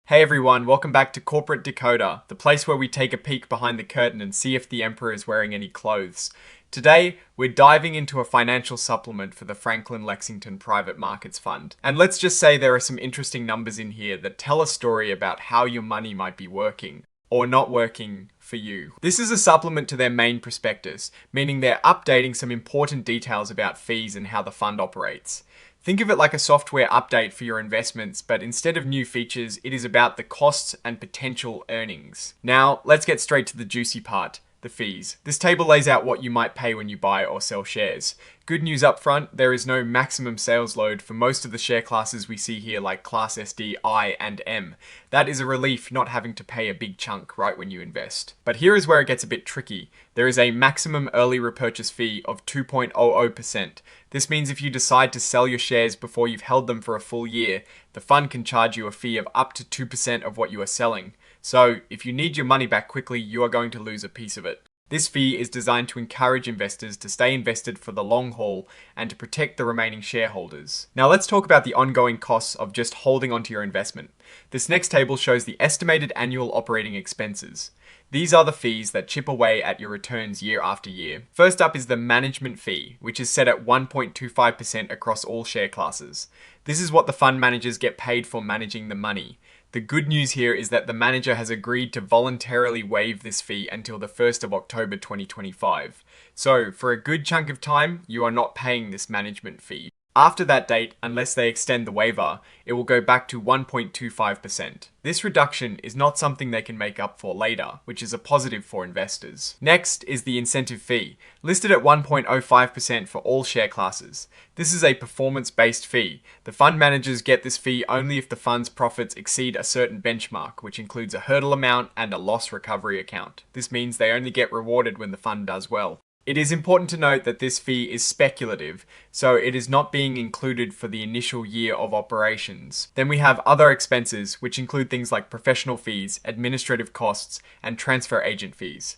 Hey everyone, welcome back to Corporate Decoder, the place where we take a peek behind the curtain and see if the Emperor is wearing any clothes. Today, we're diving into a financial supplement for the Franklin Lexington Private Markets Fund. And let's just say there are some interesting numbers in here that tell a story about how your money might be working or not working for you. This is a supplement to their main prospectus, meaning they're updating some important details about fees and how the fund operates. Think of it like a software update for your investments, but instead of new features, it is about the costs and potential earnings. Now, let's get straight to the juicy part, the fees. This table lays out what you might pay when you buy or sell shares. Good news up front, there is no maximum sales load for most of the share classes we see here like Class SD, I, and M. That is a relief not having to pay a big chunk right when you invest. But here is where it gets a bit tricky. There is a maximum early repurchase fee of 2.00%. This means if you decide to sell your shares before you've held them for a full year, the fund can charge you a fee of up to 2% of what you are selling. So if you need your money back quickly, you are going to lose a piece of it. This fee is designed to encourage investors to stay invested for the long haul and to protect the remaining shareholders. Now let's talk about the ongoing costs of just holding onto your investment. This next table shows the estimated annual operating expenses. These are the fees that chip away at your returns year after year. First up is the management fee, which is set at 1.25% across all share classes. This is what the fund managers get paid for managing the money. The good news here is that the manager has agreed to voluntarily waive this fee until the 1st of October 2025. So, for a good chunk of time, you are not paying this management fee. After that date, unless they extend the waiver, it will go back to 1.25%. This reduction is not something they can make up for later, which is a positive for investors. Next is the incentive fee, listed at 1.05% for all share classes. This is a performance-based fee. The fund managers get this fee only if the fund's profits exceed a certain benchmark, which includes a hurdle amount and a loss recovery account. This means they only get rewarded when the fund does well. It is important to note that this fee is speculative, so it is not being included for the initial year of operations. Then we have other expenses, which include things like professional fees, administrative costs, and transfer agent fees.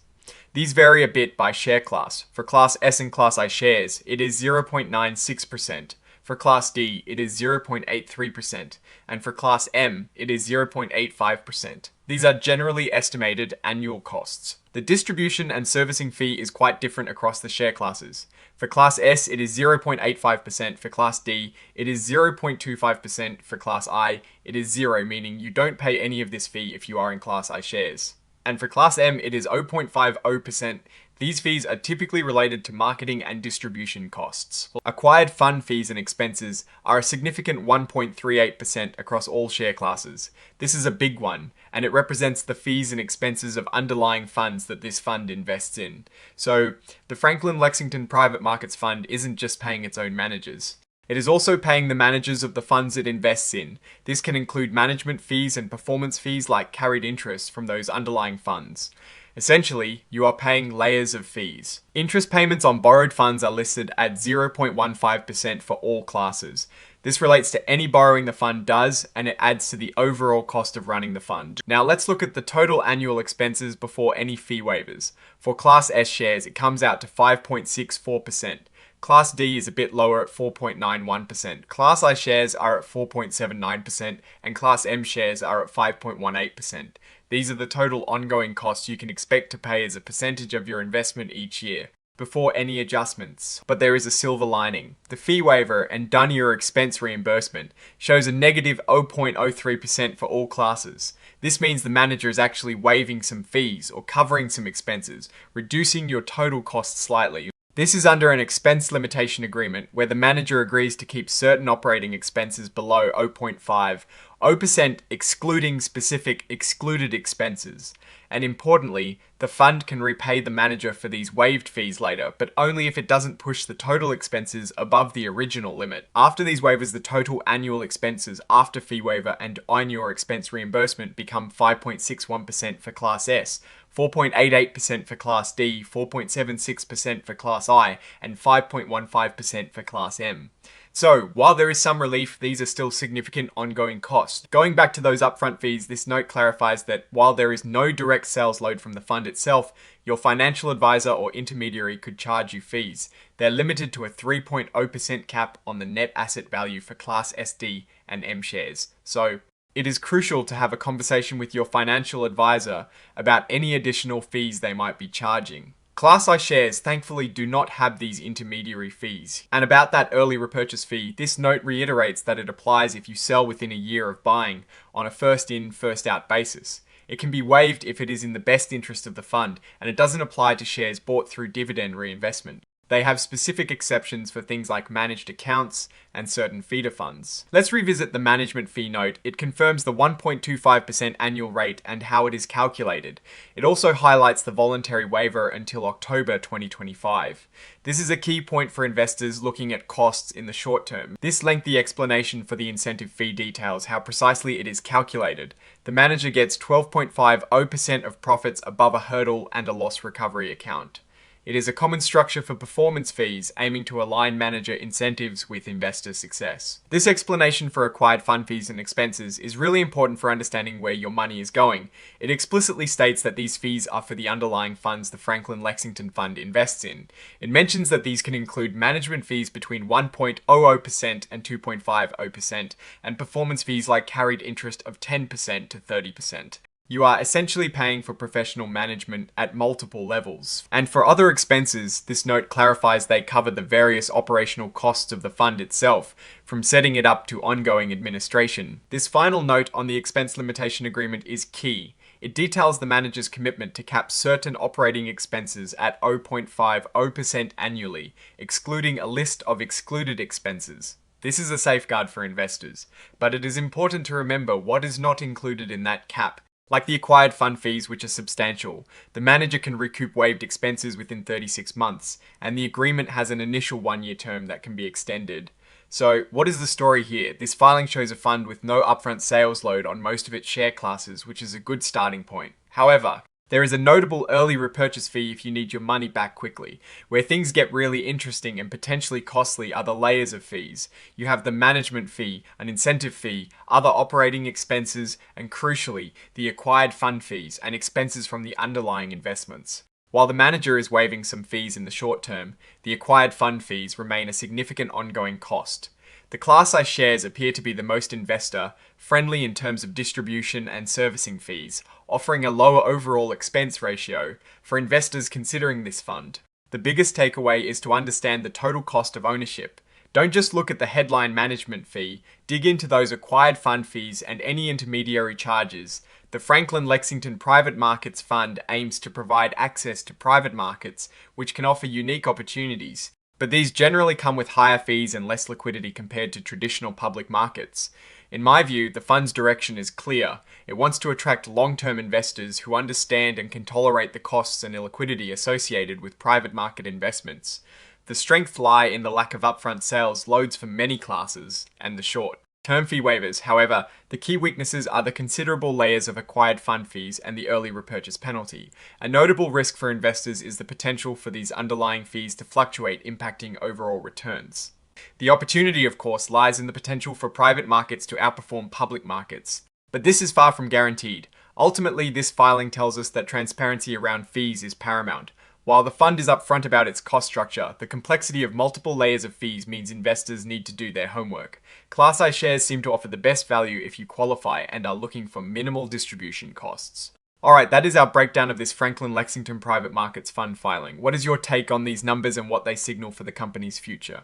These vary a bit by share class. For Class S and Class I shares, it is 0.96%. For Class D, it is 0.83%, and for Class M, it is 0.85%. These are generally estimated annual costs. The distribution and servicing fee is quite different across the share classes. For Class S, it is 0.85%. For Class D, it is 0.25%. For Class I, it is 0, meaning you don't pay any of this fee if you are in Class I shares. And for Class M, it is 0.50%. These fees are typically related to marketing and distribution costs. Acquired fund fees and expenses are a significant 1.38% across all share classes. This is a big one, and it represents the fees and expenses of underlying funds that this fund invests in. So, the Franklin Lexington Private Markets Fund isn't just paying its own managers. It is also paying the managers of the funds it invests in. This can include management fees and performance fees like carried interest from those underlying funds. Essentially, you are paying layers of fees. Interest payments on borrowed funds are listed at 0.15% for all classes. This relates to any borrowing the fund does, and it adds to the overall cost of running the fund. Now let's look at the total annual expenses before any fee waivers. For Class S shares, it comes out to 5.64%. Class D is a bit lower at 4.91%. Class I shares are at 4.79%, and Class M shares are at 5.18%. These are the total ongoing costs you can expect to pay as a percentage of your investment each year, before any adjustments. But there is a silver lining. The fee waiver and done your expense reimbursement shows a negative 0.03% for all classes. This means the manager is actually waiving some fees or covering some expenses, reducing your total costs slightly. This is under an expense limitation agreement where the manager agrees to keep certain operating expenses below 0.50% excluding specific excluded expenses. And importantly, the fund can repay the manager for these waived fees later, but only if it doesn't push the total expenses above the original limit. After these waivers, the total annual expenses after fee waiver and on your expense reimbursement become 5.61% for Class S, 4.88% for Class D, 4.76% for Class I, and 5.15% for Class M. So, while there is some relief, these are still significant ongoing costs. Going back to those upfront fees, this note clarifies that while there is no direct sales load from the fund itself, your financial advisor or intermediary could charge you fees. They're limited to a 3.0% cap on the net asset value for Class SD and M shares. So, It is crucial to have a conversation with your financial advisor about any additional fees they might be charging. Class I shares thankfully do not have these intermediary fees. And about that early repurchase fee, this note reiterates that it applies if you sell within a year of buying on a first in, first out basis. It can be waived if it is in the best interest of the fund, and it doesn't apply to shares bought through dividend reinvestment. They have specific exceptions for things like managed accounts and certain feeder funds. Let's revisit the management fee note. It confirms the 1.25% annual rate and how it is calculated. It also highlights the voluntary waiver until October 2025. This is a key point for investors looking at costs in the short term. This lengthy explanation for the incentive fee details how precisely it is calculated. The manager gets 12.50% of profits above a hurdle and a loss recovery account. It is a common structure for performance fees, aiming to align manager incentives with investor success. This explanation for acquired fund fees and expenses is really important for understanding where your money is going. It explicitly states that these fees are for the underlying funds the Franklin Lexington Fund invests in. It mentions that these can include management fees between 1.00% and 2.50%, and performance fees like carried interest of 10% to 30%. You are essentially paying for professional management at multiple levels. And for other expenses, this note clarifies they cover the various operational costs of the fund itself, from setting it up to ongoing administration. This final note on the expense limitation agreement is key. It details the manager's commitment to cap certain operating expenses at 0.50% annually, excluding a list of excluded expenses. This is a safeguard for investors, but it is important to remember what is not included in that cap. Like the acquired fund fees, which are substantial, the manager can recoup waived expenses within 36 months, and the agreement has an initial 1-year term that can be extended. So, what is the story here? This filing shows a fund with no upfront sales load on most of its share classes, which is a good starting point. However, there is a notable early repurchase fee if you need your money back quickly. Where things get really interesting and potentially costly are the layers of fees. You have the management fee, an incentive fee, other operating expenses, and crucially, the acquired fund fees and expenses from the underlying investments. While the manager is waiving some fees in the short term, the acquired fund fees remain a significant ongoing cost. The Class I shares appear to be the most investor-friendly in terms of distribution and servicing fees, offering a lower overall expense ratio for investors considering this fund. The biggest takeaway is to understand the total cost of ownership. Don't just look at the headline management fee, dig into those acquired fund fees and any intermediary charges. The Franklin Lexington Private Markets Fund aims to provide access to private markets, which can offer unique opportunities. But these generally come with higher fees and less liquidity compared to traditional public markets. In my view, the fund's direction is clear. It wants to attract long-term investors who understand and can tolerate the costs and illiquidity associated with private market investments. The strengths lie in the lack of upfront sales loads for many classes, and the short term fee waivers. However, the key weaknesses are the considerable layers of acquired fund fees and the early repurchase penalty. A notable risk for investors is the potential for these underlying fees to fluctuate, impacting overall returns. The opportunity, of course, lies in the potential for private markets to outperform public markets. But this is far from guaranteed. Ultimately, this filing tells us that transparency around fees is paramount. While the fund is upfront about its cost structure, the complexity of multiple layers of fees means investors need to do their homework. Class I shares seem to offer the best value if you qualify and are looking for minimal distribution costs. Alright, that is our breakdown of this Franklin Lexington Private Markets Fund filing. What is your take on these numbers and what they signal for the company's future?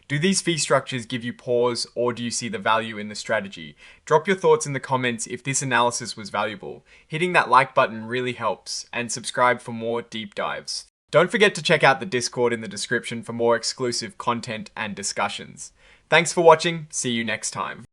Do these fee structures give you pause, or do you see the value in the strategy? Drop your thoughts in the comments if this analysis was valuable. Hitting that like button really helps, and subscribe for more deep dives. Don't forget to check out the Discord in the description for more exclusive content and discussions. Thanks for watching, see you next time.